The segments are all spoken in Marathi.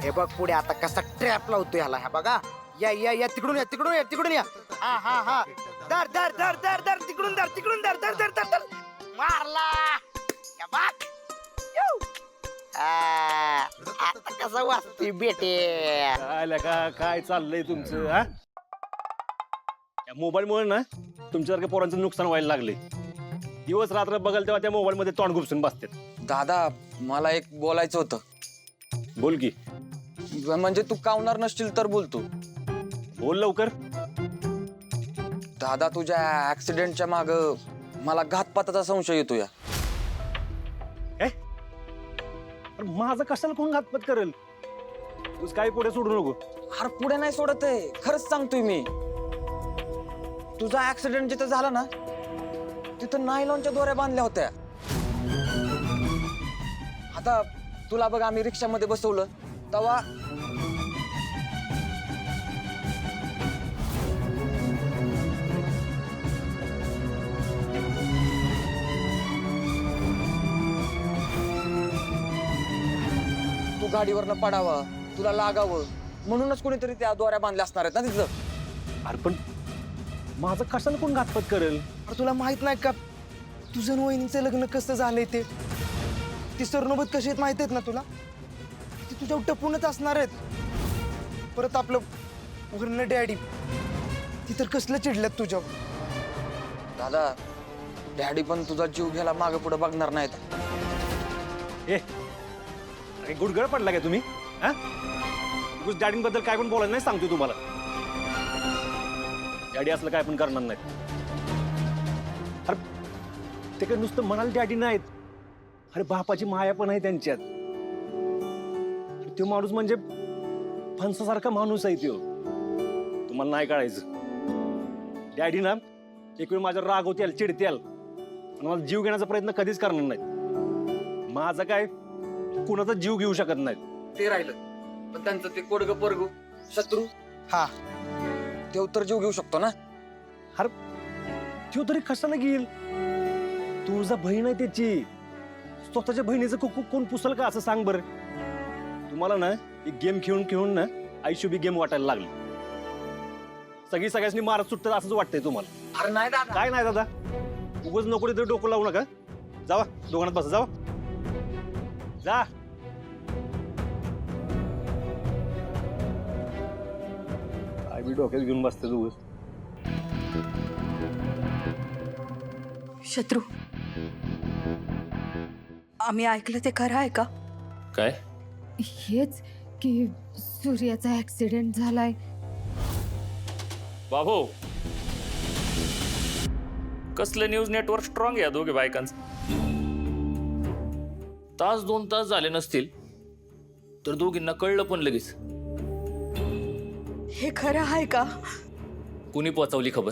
हे बघ पुढे आता कसा ट्रॅप लावतोय ह्याला. ह्या बघा, या या या तिकडून या, तिकडून या, तिकडून या. हा हा हा, धर धर धर धर धर, तिकडून धर, तिकडून धर धर धर धर धर. मारला. या बघ. येऊ. आता कसं वाचतोय बेटे. काय चाललंय तुमचं? हा, मोबाईल मुळे ना तुमच्यासारख्या पोरांचं नुकसान व्हायला लागले. दिवस रात्र बघाल तेव्हा त्या मोबाईल मध्ये तोंड घुसून बसतात. दादा मला एक बोलायचं होतं. बोल की. म्हणजे तू कावणार नसशील तर बोलतो. बोल लवकर. दादा तुझ्या ऍक्सिडेंटच्या माग मला घातपाताचा संशय येतो या. माझं कशाला कोण घातपात करेल? तूच काही पुढे सोडू नको. अरे पुढे नाही सोडत आहे, खरंच सांगतोय मी. तुझा ऍक्सिडेंट जिथं झाला ना तिथं नायलॉनच्या दोऱ्या बांधल्या होत्या. आता तुला बघ आम्ही रिक्षामध्ये बसवलं तेव्हा तू गाडीवरनं पडावं, तुला लागावं म्हणूनच कोणीतरी त्या दोऱ्या बांधल्या असणार आहेत ना तिथं. अरे पण माझं कशाला कोण घातपात करेल? अरे तुला माहित नाही का तुझं आणि वहिनीचं लग्न कसं झालंय ते? ती सरनोबत कशी आहेत माहित आहेत ना तुला? ती तुझ्या टपूनच असणार आहेत. परत आपलं वरण डॅडी, ती तर कसलं चिडल्यात तुझ्यावर. दादा डॅडी पण तुझा जीव घ्यायला मागे पुढे बघणार नाहीत. अरे गुडगळ पडला काय तुम्ही? हा, डॅडींबद्दल काय पण बोलायला नाही सांगतो तुम्हाला. डॅडी असलं काय पण करणार नाही. अरे ते काय नुसतं म्हणाल डॅडी नाहीत. अरे बापाची माया पण आहे त्यांच्यात. तो माणूस म्हणजे फणसासारखा माणूस आहे तो. तुम्हाला नाही कळायचं. डॅडी ना एक वेळ माझ्यावर राग होतील, चिडतील, आणि मला जीव घेण्याचा प्रयत्न कधीच करणार नाही. माझा काय कुणाचा जीव घेऊ शकत नाही. ते राहिलं पण त्यांचं ते कोडग पोरग शत्रू, हा ते तर जीव घेऊ शकतो ना. अरे तो तरी कशाला घेईल? तुझा बहीण आहे त्याची. स्वतःच्या बहिणीचं कोण पुसल का असं सांग बरं. तुम्हाला ना एक गेम खेळून खेळून ना आयुष्य बी गेम वाटायला लागली. सगळी सगळ्यांनी मारत सुटतात असंच वाटतंय तुम्हाला. अरे नाही दादा. काय नाही दादा, उगाच नको तरी डोकं लावू नका. जावा दोघांनात बसा, जावा जा. काय बी डोक्यात घेऊन बसते उगाच. शत्रू, आम्ही ऐकलं ते खरं आहे का? काय? हेच की सूर्याचा ऍक्सिडेंट झालाय. बाबू कसलं न्यूज नेटवर्क स्ट्रॉंग आहे दोघे बायकांचं. तास 2 तास झाले नसतील तर दोघींना कळलं पण लगेच. हे खरं आहे का? कुणी पोहोचवली खबर?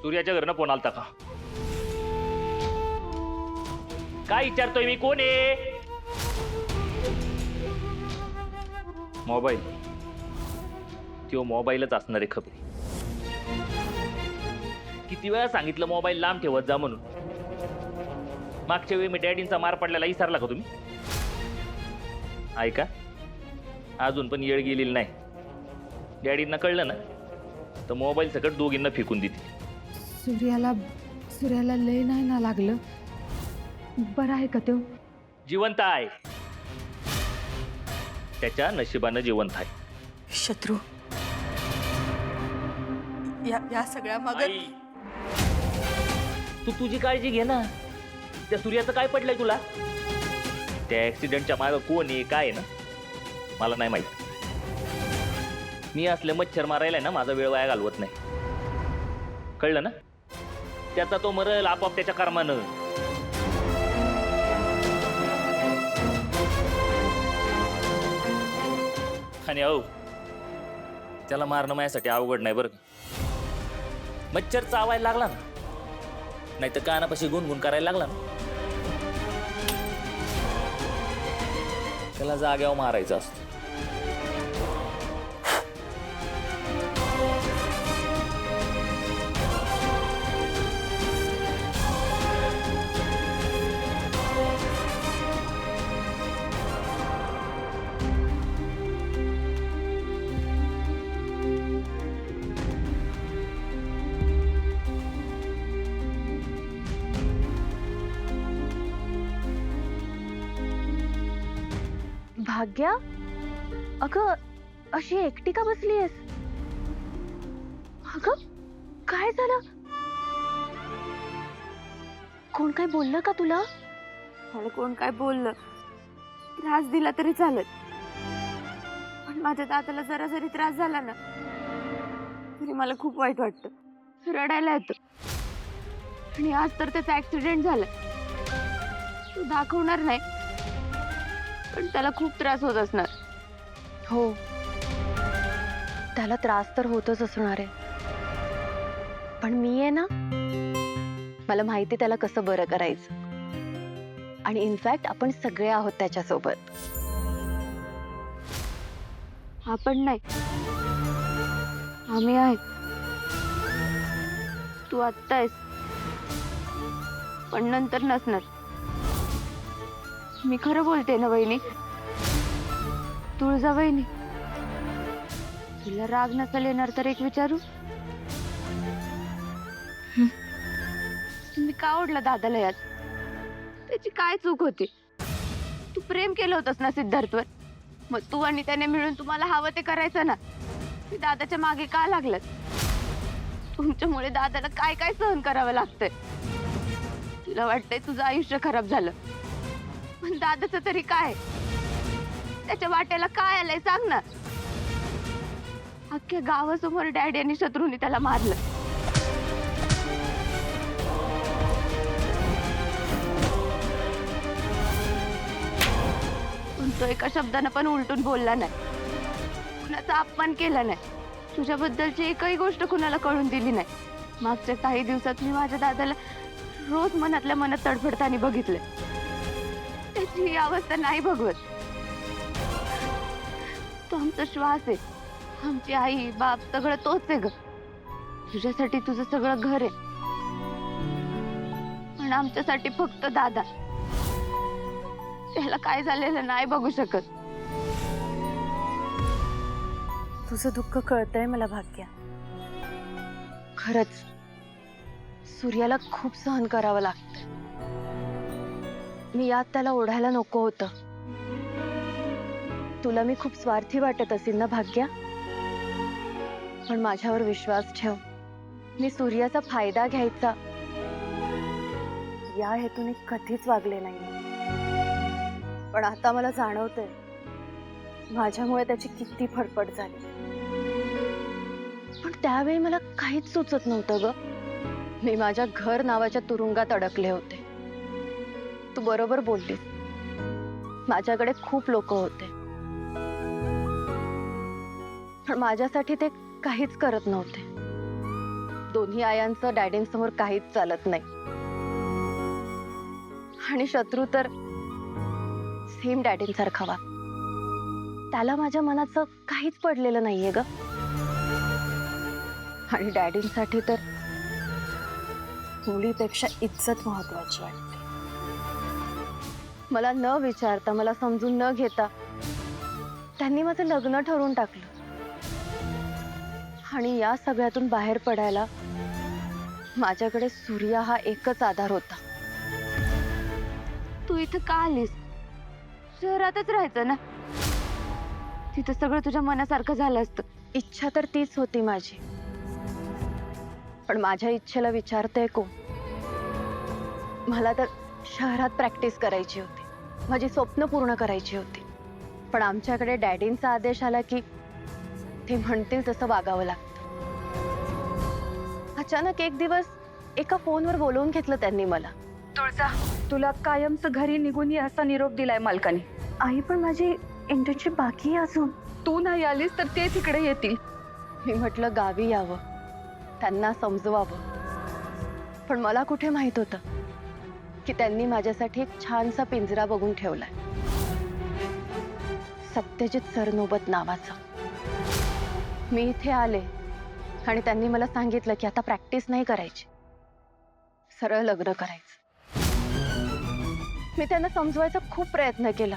सूर्याच्या घरनं फोन आलता का? काय विचारतोय मी, कोण आहे? मोबाईल. तो मोबाईलच असणार आहे खबरी. किती वेळा सांगितलं मोबाईल लांब ठेवत जा म्हणून. मागच्या वेळी मी डॅडींचा मार पडलेला विसरला का तुम्ही? ऐका, अजून पण येळ गेलेली नाही. डॅडींना कळलं ना तर मोबाईल सकट दोघींना फेकून देतील. सूर्याला लय नाही ना लागलं? बरं आहे का तो? जिवंत आहे. त्याच्या नशिबानं जिवंत आहे. शत्रू, या सगळ्या मागे आई, तू तुझी काळजी घे ना. त्या सूर्याचं काय पडलंय तुला? त्या ऍक्सिडेंटच्या मागं कोण आहे काय आहे ना मला नाही माहित. मी असले मच्छर मारायला ना माझा वेळ वाया घालवत नाही. कळलं ना? त्याचा तो मरल आपोआप त्याच्या कर्मानं. आणि अहो, त्याला मारणं माझ्यासाठी अवघड नाही बरं का. मच्छर चावायला लागला ना, नाही तर कानापाशी गुणगुण करायला लागला ना, त्याला जाग्यावर मारायचं असतं. भाग्या, अगं अशी एकटी का बसलीयस? अगं काय झालं? कोण काय बोललं का तुला? मला कोण काय बोललं, त्रास दिला तरी चालत, पण माझ्या दादाला जरा जरी त्रास झाला ना तरी मला खूप वाईट वाटतं, रडायला येतं. आणि आज तर त्याचा ऍक्सिडेंट झाला. तू दाखवणार नाही, पण त्याला खूप त्रास होत असणार. हो, त्याला त्रास तर होतच असणार आहे, पण मी आहे ना, मला माहिती त्याला कसं बरं करायचं. आणि इनफॅक्ट आपण सगळे आहोत त्याच्यासोबत. आपण नाही, आम्ही आहेत. तू आत्ता आहेस, पण नंतर नसणार. मी खरं बोलते ना वहिनी? तुळजा वहिनी, तुला राग नसेल येणार तर एक विचारू? तुम्ही का ओढला दादाला यात? त्याची काय चूक होती? तू प्रेम केलं होतंस ना सिद्धार्थवर, मग तू आणि त्याने मिळून तुम्हाला हवं ते करायचं ना. मी दादाच्या मागे का लागलात? तुमच्यामुळे दादाला काय काय सहन करावं लागतंय. तुला वाटतंय तुझं आयुष्य खराब झालं, पण दादाचं तरी काय? त्याच्या वाट्याला काय आलंय सांग ना. अख्ख्या गावासमोर डॅडी आणि शत्रूंनी त्याला मारलं. पण तो एका शब्दानं पण उलटून बोलला नाही, कुणाचा अपमान केला नाही, तुझ्याबद्दलची एकही गोष्ट कुणाला कळून दिली नाही. मागच्या काही दिवसात मी माझ्या दादाला रोज मनातल्या मनात तडफडताना बघितलं. त्याची ही अवस्था नाही भगवत. तो आमचा श्वास आहे, आमची आई बाप सगळं तोच आहे ग. तुझ्यासाठी तुझं सगळं घर आहे, पण आमच्यासाठी फक्त दादा. त्याला काय झालेलं नाही बघू शकत. तुझं दुःख कळतंय मला भाग्या. खरंच सूर्याला खूप सहन करावं लागतं. मी यात त्याला ओढायला नको होतं. तुला मी खूप स्वार्थी वाटत असेल ना भाग्या, पण माझ्यावर विश्वास ठेव. मी सूर्याचा फायदा घ्यायचा या हेतूने कधीच वागले नाही. पण आता मला जाणवतंय माझ्यामुळे त्याची किती फडफड झाली. पण त्यावेळी मला काहीच सुचत नव्हतं ग. मी माझ्या घर नावाच्या तुरुंगात अडकले होते. तू बरोबर बोललीस, माझ्याकडे खूप लोक होते, पण माझ्यासाठी ते काहीच करत नव्हते. दोन्ही आयांचं डॅडींसमोर काहीच चालत नाही. आणि शत्रू तर सेम डॅडींसारखा वा. त्याला माझ्या मनाचं काहीच पडलेलं नाहीये ग. आणि डॅडींसाठी तर मुलीपेक्षा इज्जत महत्वाची वाटते. मला न विचारता, मला समजून न घेता त्यांनी माझं लग्न ठरवून टाकलं. आणि या सगळ्यातून बाहेर पडायला माझ्याकडे सूर्या हा एकच आधार होता. तू इथं का आलीस? शहरातच राहायचं ना, तिथं सगळं तुझ्या मनासारखं झालं असतं. इच्छा तर तीच होती माझी, पण माझ्या इच्छेला विचारतंय कोण? मला तर शहरात प्रॅक्टिस करायची होती, माझी स्वप्न पूर्ण करायची होती. पण आमच्याकडे डॅडींचा आदेश आला की ते म्हणतील तसं वागावं लागतं. अचानक एक दिवस एका फोनवर बोलवून घेतलं त्यांनी मला. तुळजा, तुला कायमचं घरी निघून ये असा निरोप दिलाय मालकाने. आई, पण माझी इंटर्नशिप बाकी आहे अजून. तू नाही आलीस तर ते तिकडे येतील. मी म्हटलं गावी यावं, त्यांना समजवावं. पण मला कुठे माहित होतं की त्यांनी माझ्यासाठी एक छानसा पिंजरा बघून ठेवलाय, सत्यजित सरनोबत नावाचा. मी इथे आले आणि त्यांनी मला सांगितलं की आता प्रॅक्टिस नाही करायची, सरळ लग्न करायचं. मी त्यांना समजवायचा खूप प्रयत्न केला,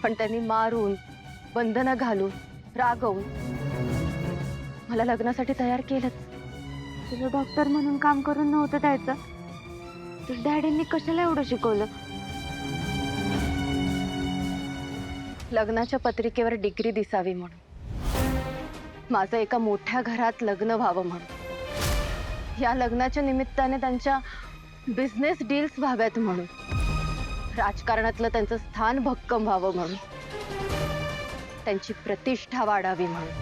पण त्यांनी मारून, बंधनं घालून, रागवून मला लग्नासाठी तयार केलंच. तुला डॉक्टर म्हणून काम करून नव्हतं द्यायचं, तर डॅडींनी कशाला एवढं शिकवलं? लग्नाच्या पत्रिकेवर डिग्री दिसावी म्हणून, माझं एका मोठ्या घरात लग्न व्हावं म्हणून, या लग्नाच्या निमित्ताने त्यांच्या बिझनेस डील्स व्हाव्यात म्हणून, राजकारणातलं त्यांचं स्थान भक्कम व्हावं म्हणून, त्यांची प्रतिष्ठा वाढावी म्हणून.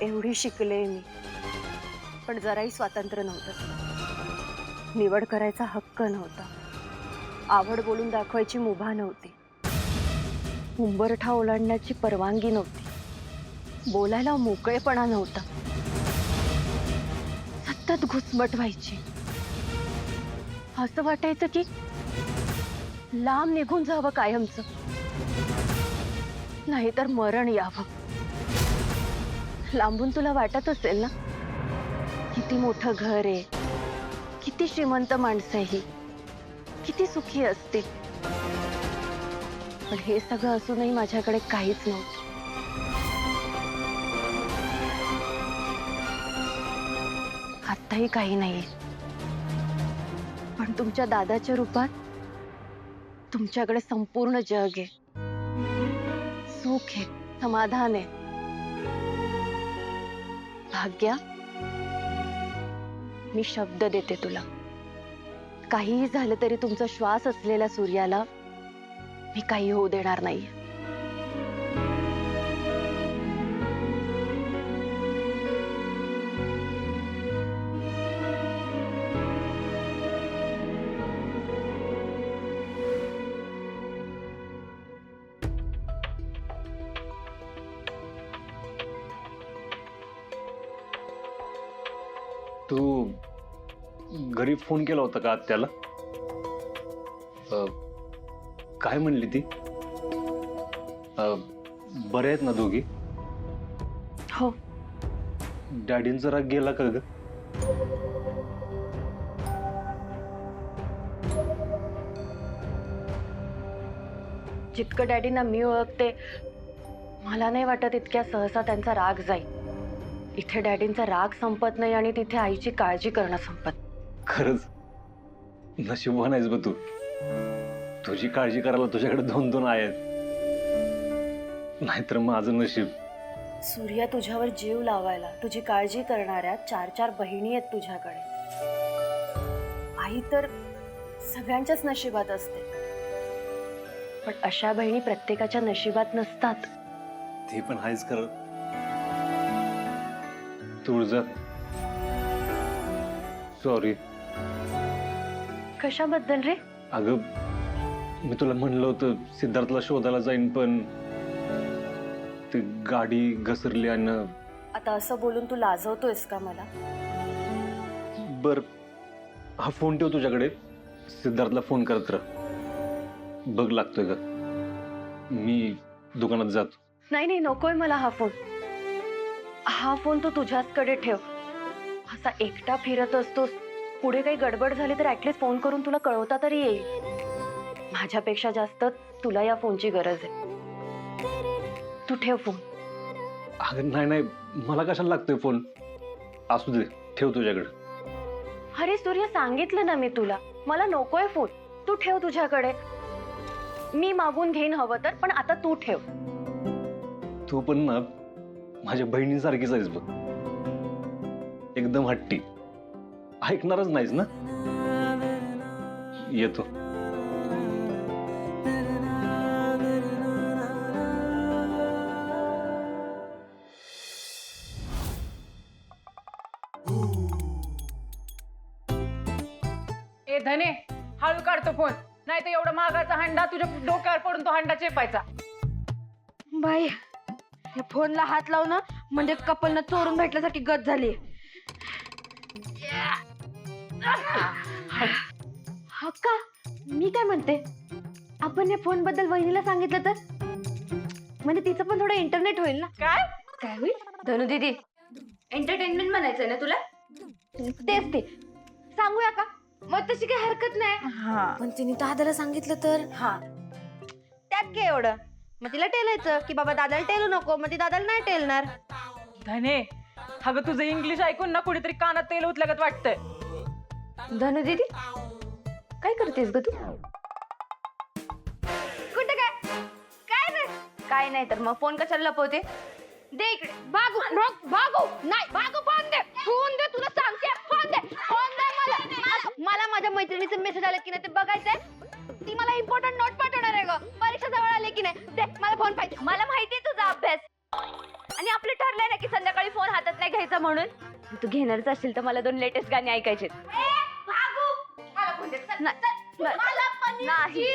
एवढी शिकले मी, पण जराही स्वातंत्र्य नव्हतं. निवड करायचा हक्क नव्हता. आवड बोलून दाखवायची मुभा नव्हती. उंबरठा ओलांडण्याची परवानगी नव्हती. बोलायला मोकळेपणा नव्हता. सतत घुसमट व्हायची. असं वाटायचं की लांब निघून जावं कायमचं, नाहीतर मरण यावं. लांबून तुला वाटत असेल ना, किती मोठं घर आहे, किती श्रीमंत माणसं आहे, किती सुखी असते. पण हे सगळं असूनही माझ्याकडे काहीच नव्हतं. आत्ताही काही नाहीये. पण तुमच्या दादाच्या रूपात तुमच्याकडे संपूर्ण जग आहे. सुख आहे, समाधान आहे. भाग्या, मी शब्द देते तुला, काहीही झालं तरी तुमचा श्वास असलेल्या सूर्याला मी काही होऊ देणार नाहीये. तू घरी फोन केला होता का आत्याला? काय म्हणली ती? बरे आहेत ना दोघी? हो. डॅडींचा राग गेला का ग? जितकं डॅडींना मी ओळखते, मला नाही वाटत इतक्या सहसा त्यांचा राग जाईल. इथे डॅडींचा राग संपत नाही आणि तिथे आईची काळजी करणं संपत. खरंच नशीबवान आहेस ब तू. तुझी काळजी करायला तुझ्याकडे 2-2 आहेत. नाहीतर माझं नशीब. सूर्या, तुझ्यावर जीव लावायला, तुझी काळजी करणाऱ्या 4-4 बहिणी आहेत तुझ्याकडे. आई तर सगळ्यांच्याच नशिबात असते, पण अशा बहिणी प्रत्येकाच्या नशिबात नसतात. ते पण आहेच खरं. तुळजा, सॉरी. कशाबद्दल रे? अगं, मी तुला म्हणलं होतं सिद्धार्थला शोधायला जाईन, पण ती गाडी घसरली आणि आता असं बोलून तू लाजवतोयस का मला? बर, हा फोन ठेव तुझ्याकडे. सिद्धार्थला फोन करत राह. बघ लागतोय का. मी दुकानात जातो. नाही नाही, नकोय मला हा फोन. हा फोन तू तुझ्याचकडे ठेव. असा एकटा फिरत असतोस, पुढे काही गडबड झाली तर ऍटलीस्ट फोन करून तुला कळवता तरी येईल. माझ्यापेक्षा जास्त तुला या फोनची गरज आहे. तू ठेव फोन. अगं नाही नाही, मला कशाला लागतोय फोन. असू दे, ठेव तुझ्याकडे. अरे सूर्य, सांगितलं ना मी तुला, मला नकोय फोन. तू ठेव तुझ्याकडे. मी मागून घेईन हवं तर, पण आता तू ठेव. तू पण ना माझ्या बहिणीसारखीच आहेस बघ. एकदम हट्टी. ऐकणारच नाहीस ना. येतो. ए धने, हळू काढतो फोन, नाही तर एवढा महागाचा हंडा तुझ्या डोक्यावर पडून तो हंडा चेपायचा. बाई, या फोनला हात लावणं म्हणजे कपलनं चोरून भेटल्यासारखी गत झाली. हक्का, मी काय म्हणते, आपण या फोन बद्दल वहिनीला सांगितलं तर म्हणजे तिचं पण थोडं इंटरनेट होईल ना. काय काय होईल? धनु दीदी, एंटरटेनमेंट म्हणायचंय ना तुला? तेच ते. सांगूया का? मग तशी काही हरकत नाही. पण तिने दादाला सांगितलं तर? हा, त्यात काय एवढं. मग तिला टेलायचं की बाबा दादाला टेलू नको, मग ती दादाला नाही टेलणार. धने, अगं तुझं इंग्लिश ऐकून ना कुणीतरी कानात तेल उतलगत वाटतंय. धनु दीदी, काय करतेस ग तू? कुठे काय? काय नाही. काय नाही तर मग फोन कशाला लपवते? दे इकडे. भागू भागू नाही, भागू फोन दे, फोन दे, तुला सांगते, फोन दे, फोन दे मला माझ्या मैत्रिणीचे मेसेज आले की नाही ते बघायचंय. ती मला इम्पॉर्टंट नोट पाठवणार आहे ग, परीक्षा जवळ आले की नाही. दे मला फोन पाहिजे. मला माहितीये तुझा अभ्यास आणि आपलं ठरलंय ना की संध्याकाळी फोन हातात नाही घ्यायचा म्हणून. तू घेणारच असेल तर मला 2 लेटेस्ट गाणी ऐकायचे. नाही,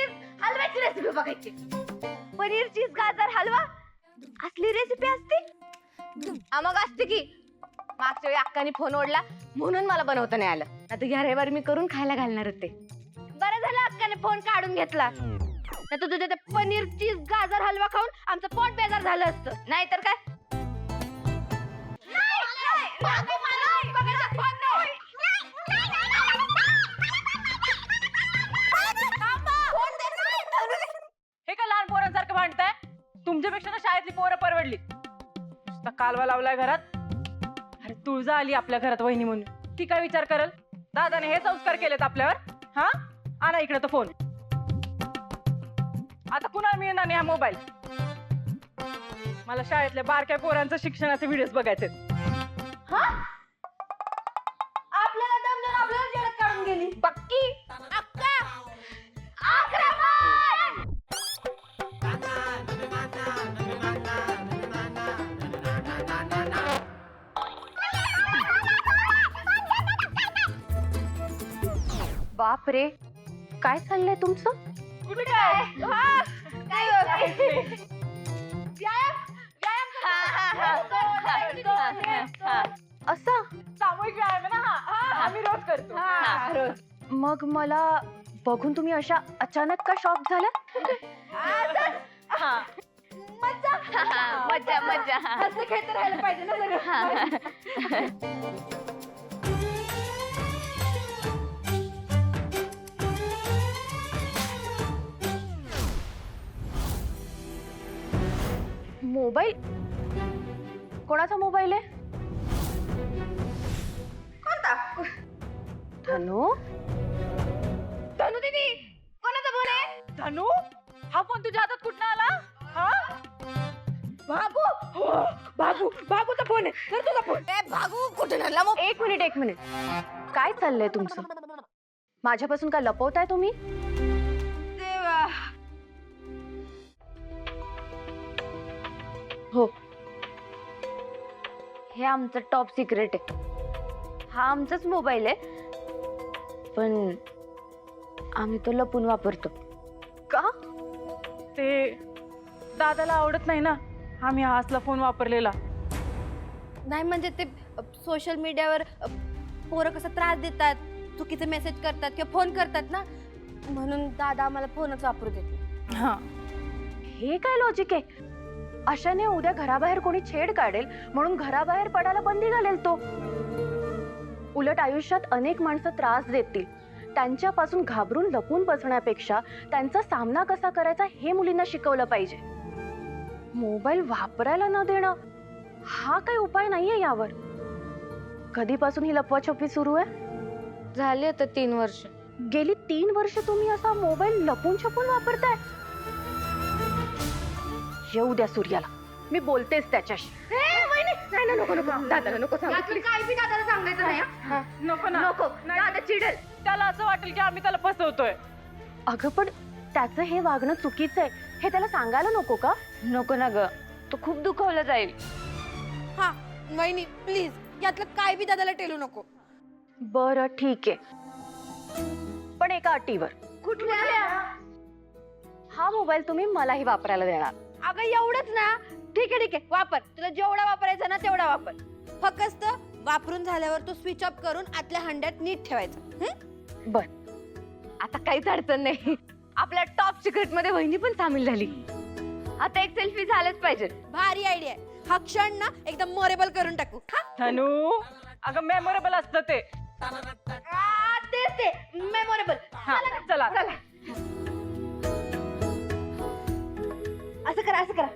हलव्याची रेसिपी बघायची. पनीर चीज गाजर हलवा असली रेसिपी असते? मग असते की. मागच्या वेळी अक्काने फोन ओढला म्हणून मला बनवता नाही आलं. आता या रविवारी मी करून खायला घालणार होते. बरं झालं अक्काने फोन काढून घेतला, नाही तर तुझ्या पनीर चीज गाजर हलवा खाऊन आमचं पोट बेजार झालं असतं. नाहीतर काय. हे काय लहान पोरांसारखं भांडताय? तुमच्यापेक्षा ना शाळेतली पोरं परवडली. नुसता कालवा लावलाय घरात. अरे तुळजा आली आपल्या घरात वहिनी म्हणून, ती काय विचार करल? दादाने हे संस्कार केलेत आपल्यावर. हा आणा इकडे तो फोन. आता कुणाला मिळणार नाही हा मोबाईल. मला शाळेतल्या बारक्या पोरांचं शिक्षणाचे व्हिडिओज बघायचे. आपल्याला दमदर आपल्याला जेवत काढून गेली पक्की. अक्का बाप रे, काय चाललंय तुमचं? कुठे काय? असं सामूहिक व्यायाम आहे ना हा. आम्ही रोज करतो. मग मला बघून तुम्ही अशा अचानक का शॉक झाल्या? मजा मजा हसत खेळत राहायला पाहिजे ना सगळं. मोबाईल? कोणाचा मोबाईल आहे? धनु? धनु दीदी कोणाचा फोन आहे? धनु, हा फोन तुझ्या हातात कुठं आला? हा भागू भागू भागूचा फोन आहे. तर तुझा फोन. भागू कुठे आणला मग? एक मिनिट. काय चाललंय तुमचं? माझ्यापासून काय लपवताय तुम्ही? हो, हे आमचं टॉप सिक्रेट आहे. हा आमचाच मोबाईल आहे पण आम्ही तो लपून वापरतो. का? ते दादाला आवडत नाही ना आम्ही हा असला फोन वापरलेला. नाही म्हणजे ते सोशल मीडियावर पोरं कसं त्रास देतात, चुकीचे मेसेज करतात किंवा फोन करतात ना, म्हणून दादा आम्हाला फोनच वापरू देतो. हा, हे काय लॉजिक आहे? अशाने उद्या घराबाहेर कोणी छेड काढेल म्हणून घराबाहेर पडायला बंदी घालेल तो. उलट आयुष्यात अनेक माणसं त्रास देतील, त्यांच्यापासून घाबरून लपून बसण्यापेक्षा त्यांचा सामना कसा करायचा हे मुलींना शिकवलं पाहिजे. मोबाईल वापरायला न देणं हा काही उपाय नाहीये यावर. कधीपासून ही लपवाछपवी सुरू आहे? झाले आता 3 वर्ष. गेली 3 वर्ष तुम्ही असा मोबाईल लपून छपून वापरताय? येऊ द्या सूर्याला, मी बोलतेच त्याच्याशी. नाही नको दादाला नको सांग. काय बी दादाला सांगायचं नाही. नको ना. नको, दादा चिडेल. त्याला असं वाटेल की आम्ही त्याला फसवतोय. अगं पण त्याचं हे वागणं चुकीचं आहे हे त्याला सांगायला नको का? नको ना ग, तो खूप दुखावला जाईल. हा वहिनी प्लीज यातलं काय बी दादाला टेलू नको. बरं ठीक आहे, पण एका अटीवर. कुठल्या? हा मोबाईल तुम्ही मलाही वापरायला देणार. अगं एवढंच ना? ठीक आहे वापर. तुला जेवढा वापरायचा ना तेवढा वापर. फक्त वापरून झाल्यावर तो स्विच ऑफ करून आतल्या हंड्यात नीट ठेवायचा. बर, आता काहीच अडचण नाही. आपल्या टॉप सिक्रेट मध्ये वहिनी पण सामील झाली. आता एक सेल्फी झालंच पाहिजे. भारी आयडिया. हा क्षण ना एकदम मोरेबल करून टाकू. धनु, अगं मेमोरेबल असतं ते. ते मेमोरेबल. चला असं करा